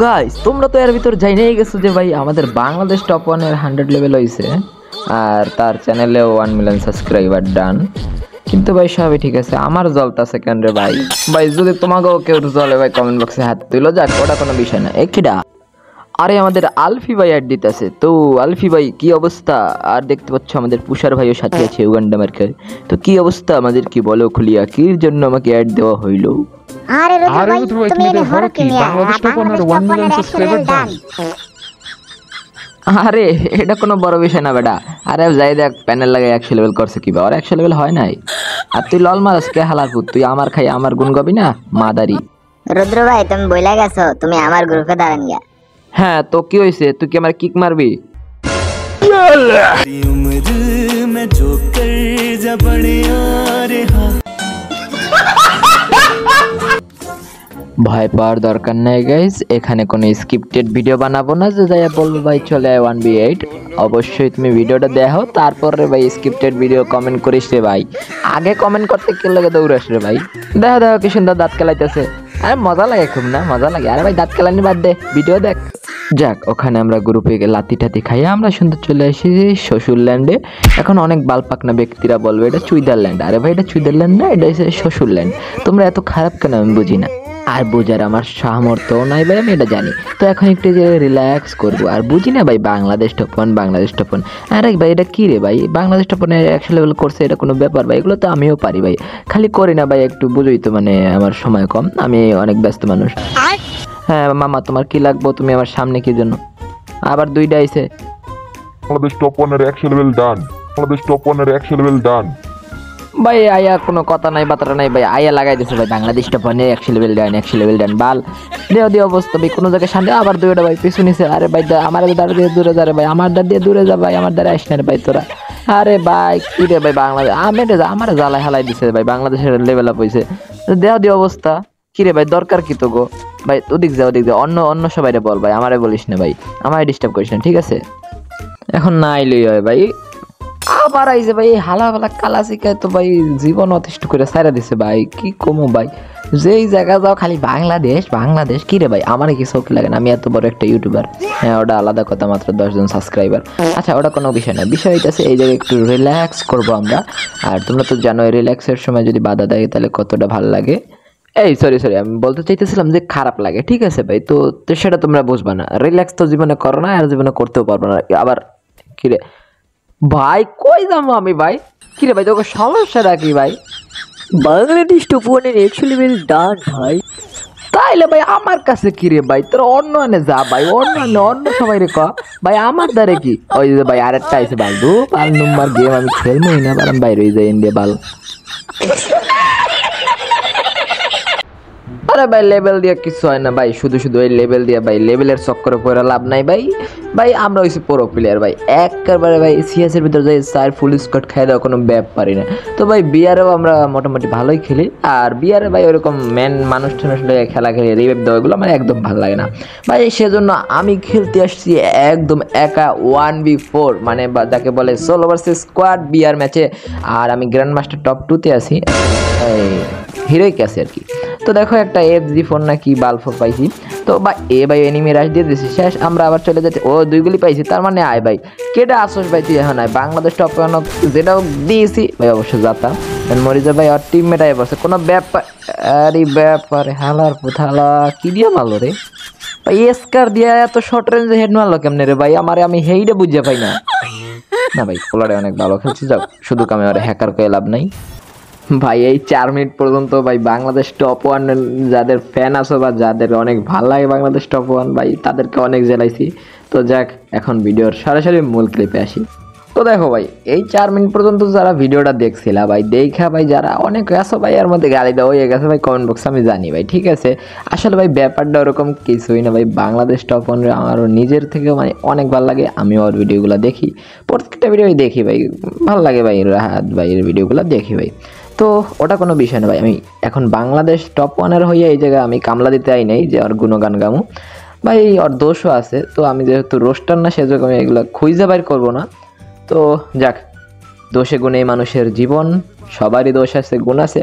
Guys তোমরা তো এর ভিতর জানাই গেছো যে ভাই আমাদের বাংলাদেশ টপ 1 এর 100 লেভেল হইছে আর তার চ্যানেলে 1 মিলিয়ন সাবস্ক্রাইবার ডান। কিন্তু ভাই সবই ঠিক আছে, আমার জ্বলতাছে কেন রে ভাই? ভাই যদি তোমাকেও কেউ জ্বলে ভাই কমেন্ট বক্সে হাত তুলো, যাক ওটা কোনো বিষয় না। একিডা আরে আমাদের আলফি ভাই অ্যাড দিতেছে। তো আলফি ভাই কি অবস্থা? আর দেখতে পাচ্ছ আমাদের পুষার ভাইও সাথে আছে উগান্ডা মার্কার। তো কি অবস্থা আমাদের, কি বলো খুলিয়া, কির জন্য আমাকে অ্যাড দেওয়া হইলো? আরে রুদ্র ভাই তুমি এনে হরো কি বাংলাদেশ টপ 1 মিলিয়ন সাবস্ক্রাইবার ডান। আরে এটা কোনো বড় বিষয় না বেটা। আরে যাই দেখ প্যানেল লাগে 100 লেভেল করছে কি বা, আর 100 লেভেল হয় নাই। আর তুই লল মারাস কে হালার পুত, তুই আমার খাই আমার গুণ গাবি না মাদারি। রুদ্র ভাই তুমি বইলা গেছো তুমি আমার গ্রুপে দাঁড়ান গিয়া। হ্যাঁ তো কি হইছে, তুই কি আমার কিক মারবি? ভয় পাওয়ার দরকার নাই গাইস, এখানে কোনো স্ক্রিপ্টেড ভিডিও বানাবো না যে যাই বলবো ভাই চলে 1v8। অবশ্যই তুমি ভিডিওটা দেখো তারপরে ভাই স্ক্রিপ্টেড ভিডিও কমেন্ট করিস রে ভাই। আগে কমেন্ট করতে কে লাগে দৌড়াস রে ভাই। দেখো দেখো কি সুন্দর দাঁত কেলাইতেছে, আরে মজা লাগে খুব না, মজা লাগে। আরে ভাই দাঁত কেলানি বাদ দে, ভিডিও দেখ। যাক ওখানে আমরা গ্রুপে লাতি টাতি খাইয়া আমরা সুন্দর চলে এসেছি শ্বশুরল্যান্ডে। এখন অনেক বালপাকনা ব্যক্তিরা বলবে এটা সুইজারল্যান্ড। আরে ভাই এটা সুইজারল্যান্ড না, এটা হচ্ছে শ্বশুরল্যান্ড। তোমরা এত খারাপ কেন আমি বুঝি না, আর বোঝার আমার সামর্থ্য নাই ভাই, আমি এটা জানি। তো এখন একটু যে রিল্যাক্স করবো, আর বুঝি না ভাই বাংলাদেশ টপ 1 বাংলাদেশ টপ 1। আরে ভাই এটা কি রে ভাই, বাংলাদেশ টপ 1 100 লেভেল করছে এটা কোনো ব্যাপার ভাই? এগুলো তো আমিও পারি ভাই, খালি করি না ভাই, একটু বুঝোই তো, মানে আমার সময় কম, আমি অনেক ব্যস্ত মানুষ। হ্যাঁ মামা তোমার কি লাগবো, তুমি আমার সামনে কি জন্য আবার দুইটা আইছে? বাংলাদেশ টপ 1 এর 100 লেভেল ডান, বাংলাদেশ টপ 1 এর 100 লেভেল ডান। ভাই আয়া কোনো কথা নাই বাতরা নাই ভাই, আয়া লাগাই দিছে ভাই বাংলাদেশ টপ 1 100 লেভেল ডান 100 লেভেল ডান। বাল দেও দিয়ে অবস্থা ভাই, কোনো জায়গায় সামনে আবার দুইটা ভাই পিছু নিছে। আরে ভাই আমার দাঁড় দিয়ে দূরে যা রে ভাই, আমার দাঁড় দিয়ে দূরে যা ভাই, আমার দ্বারা আসিস না রে ভাই তোরা। আরে ভাই কি রে ভাই বাংলাদেশ আমার জ্বালাই হালাই দিছে ভাই, বাংলাদেশের লেভেল আপ হইছে। দেও দিয়ে অবস্থা কি রে ভাই, দরকার কি তো গো ভাই? ওদিক যা ওদিক যা, অন্য অন্য সবাইরে বল ভাই, আমারে বলিস না ভাই, আমারে ডিস্টার্ব করিস না ঠিক আছে? এখন না আইলেই হয় ভাই। আবার আইছে ভাই হালা হালা কালা শিখায় তো ভাই, জীবন অতিষ্ঠ করে ছাইরা দিছে ভাই, কি কমো ভাই। যেই জায়গা যাও খালি বাংলাদেশ বাংলাদেশ। কি রে ভাই আমার কি চোখ লাগে না, আমি এত বড় একটা ইউটিউবার। হ্যাঁ ওটা আলাদা কথা, মাত্র 10 জন সাবস্ক্রাইবার। আচ্ছা ওটা কোনো বিষয় না, বিষয় হইতেছে এই জায়গায় একটু রিল্যাক্স করবো আমরা। আর তোমরা তো জানো রিল্যাক্সের সময় যদি বাধা দেয় তাহলে কতটা ভালো লাগে। এই সরি আমি বলতে চাইতেছিলাম যে খারাপ লাগে, ঠিক আছে ভাই? তো সেটা তোমরা বুঝবা না, রিল্যাক্স তো জীবনে করো না, আর জীবনে করতেও পারবো না। আবার কিরে ভাই কই যাবো আমি ভাই? কিরে ভাই তোকে সমস্যাটা কি ভাই? বাংলাদেশ টপ 1 এর 100 লেভেল ডান ভাই। তাইলে ভাই আমার কাছে কি রে ভাই? তোর অন্য এনে যা ভাই, অন্য সবাই রে ক ভাই, আমার দ্বারে কি? ওই যে ভাই আরেকটা আইছে বাল, দু পাল নম্বর গেম আমি খেলবই না, বাল আমি বাইরে হয়ে যাই ইন্ডিয়া বাল। আরে ভাই লেভেল দিয়ে কিছু হয় না ভাই, শুধু ওই লেভেল দিয়ে ভাই, লেভেলের চক্করে পড়ে লাভ নাই ভাই। ভাই আমরা হইছি প্রো প্লেয়ার ভাই, একেবারে ভাই সিএস এর ভিতর যাই চার ফুল স্কোয়াড খাই দেওয়া কোনো ব্যাপ পারি না। তো ভাই বিয়ারেও আমরা মোটামুটি ভালোই খেলি, আর বিয়ারে ভাই ওরকম মেন মানুষ টানুষ খেলা খেলি রিভাইভ দেওয়া, এগুলো আমার একদম ভালো লাগে না ভাই। সেজন্য আমি খেলতে আসছি একদম একা 1v4, মানে যাকে বলে সোলো ভার্সেস স্কোয়াড বিয়ার ম্যাচে। আর আমি গ্র্যান্ড মাস্টার টপ 2-তে আছি, হিরোইক আছে আর কি। তো দেখো একটা FG4 না কি বাল4 পাইছি। তো ভাই ভাই এনিমি রাশ দিয়ে দিয়েছি, শেষ। আমরা আবার চলে যাচ্ছি, ও 2 গুলি পাইছি, তার মানে আয় ভাই কেটা আসোস ভাই তুই? এখন আয় বাংলাদেশ টপ 1 যেটাও দিয়েছি ভাই অবশ্যই যাতাম মরিজা ভাই, আর টিমমেট আয় বসে কোনো ব্যাপার। আরে ব্যাপারে হালার পুথালা কি দিয়ে মারলো রে ভাই? এসকার দিয়ে এত শর্ট রেঞ্জে হেড মারলো কেমনে রে ভাই? আমি হেইডে বুঝে পাই না। না ভাই পোলারে অনেক ভালো খেলছি, যাও শুধু কামে আর হ্যাকার করে লাভ নাই ভাই। এই 4 মিনিট পর্যন্ত ভাই বাংলাদেশ টপ 1 যাদের ফ্যান আছো বা যাদের অনেক ভালো লাগে বাংলাদেশ টপ 1 ভাই, তাদেরকে অনেক জ্বালাইছি। তো যাক এখন ভিডিওর সরাসরি মূল ক্লিপে আসি। তো দেখো ভাই এই 4 মিনিট পর্যন্ত যারা ভিডিওটা দেখছিলা ভাই, দেখা ভাই যারা অনেক আছো ভাই এর মধ্যে গালি দেওয়া হয়ে গেছে ভাই কমেন্ট বক্সে, আমি জানি ভাই ঠিক আছে। আসলে ভাই ব্যাপারটা ওরকম কিছুই না ভাই, বাংলাদেশ টপ 1 আমার নিজের থেকেও মানে অনেক ভালো লাগে, আমি ওর ভিডিওগুলো দেখি, প্রত্যেকটা ভিডিও দেখি ভাই, ভালো লাগে ভাই, রাহাত ভাইয়ের ভিডিওগুলো দেখি ভাই। তো ওটা কোনো বিষয় না ভাই, আমি এখন বাংলাদেশ টপ 1 এর হইয়া এই জায়গায় আমি কামলা দিতে আই নাই যে ওর গুণগান গামু ভাই, ওর দোষও আছে। তো আমি যেহেতু রোস্টার না সেজন্য আমি এগুলো খুঁজে বাইর করবো না। তো যাক দোষে গুণে মানুষের জীবন, সবারই দোষ আছে গুণ আছে।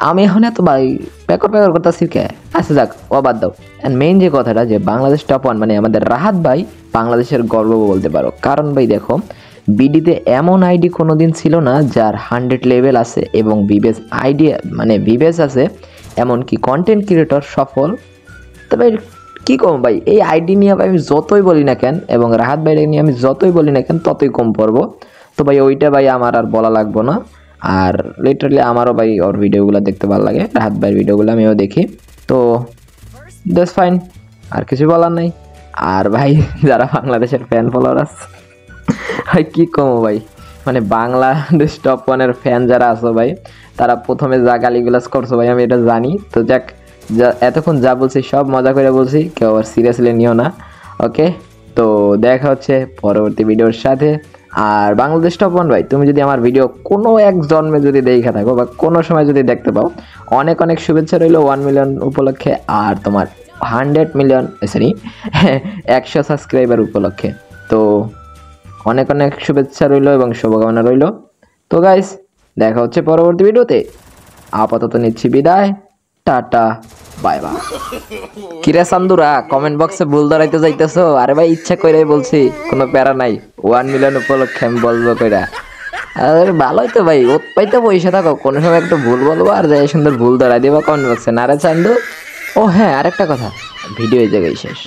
আমি এখন এত ভাই প্যাকর করতেছি কে? আচ্ছা যাক, ও বাদ দাও। অ্যান্ড মেইন যে কথাটা যে বাংলাদেশ টপ 1 মানে আমাদের রাহাত ভাই বাংলাদেশের গর্ব বলতে পারো। কারণ ভাই দেখো, বিডিতে এমন আইডি কোনোদিন ছিল না যার 100 লেভেল আছে এবং বিবেস আইডি মানে বিবেস আছে, এমনকি কন্টেন্ট ক্রিয়েটর সফল। তবে কি কম ভাই, এই আইডি নিয়ে ভাই আমি যতই বলি না কেন এবং রাহাত ভাই নিয়ে আমি যতই বলি না কেন ততই কম পড়বো। তো ভাই ওইটা ভাই আমার আর বলা লাগবো না। আর লিটারালি আমারও ভাই ওর ভিডিওগুলো দেখতে ভালো লাগে, রাহাত ভাইয়ের ভিডিওগুলো আমিও দেখি। তো দ্যাটস ফাইন, আর কিছু বলার নাই। আর ভাই যারা বাংলাদেশের ফ্যান ফলোয়ার আছে ভাই কি কমো ভাই, মানে বাংলাদেশ টপ 1-এর ফ্যান যারা আছো ভাই, তারা প্রথমে যা গালিগুলাজ করছো ভাই আমি এটা জানি। তো যাক, এতক্ষণ যা বলছি সব মজা করে বলছি, কেউ আবার সিরিয়াসলি নিও না। ওকে, তো দেখা হচ্ছে পরবর্তী ভিডিওর সাথে। আর বাংলাদেশ টপ 1 ভাই, তুমি যদি আমার ভিডিও কোনো এক জন্মে যদি দেখে থাকো বা কোনো সময় যদি দেখতে পাও, অনেক অনেক শুভেচ্ছা রইলো 1 মিলিয়ন উপলক্ষে আর তোমার 100 মিলিয়ন সরি 100 সাবস্ক্রাইবার উপলক্ষে। তো অনেক অনেক শুভেচ্ছা রইলো এবং শুভকামনা রইলো। তো গাইস, দেখা হচ্ছে পরবর্তী ভিডিওতে। আপাতত নিচ্ছি বিদায়, টাটা বাই বাই। কিরে সান্দুরা, কমেন্ট বক্সে ভুল ধরাইতে যাইতেছো? আরে ভাই ইচ্ছা কইরাই বলছি, কোনো প্যারা নাই। 1 মিলিয়ন উপলক্ষে আমি বলবো কইরা। আরে ভালোই তো ভাই, ওত পাইতে বসে থাকো, কোনো সময় একটু ভুল বলবো আর যাই সুন্দর ভুল ধরাই দিবা কমেন্ট বক্সে। না রে চান্দু? ও হ্যাঁ, আরেকটা কথা, ভিডিও এই জায়গায় শেষ।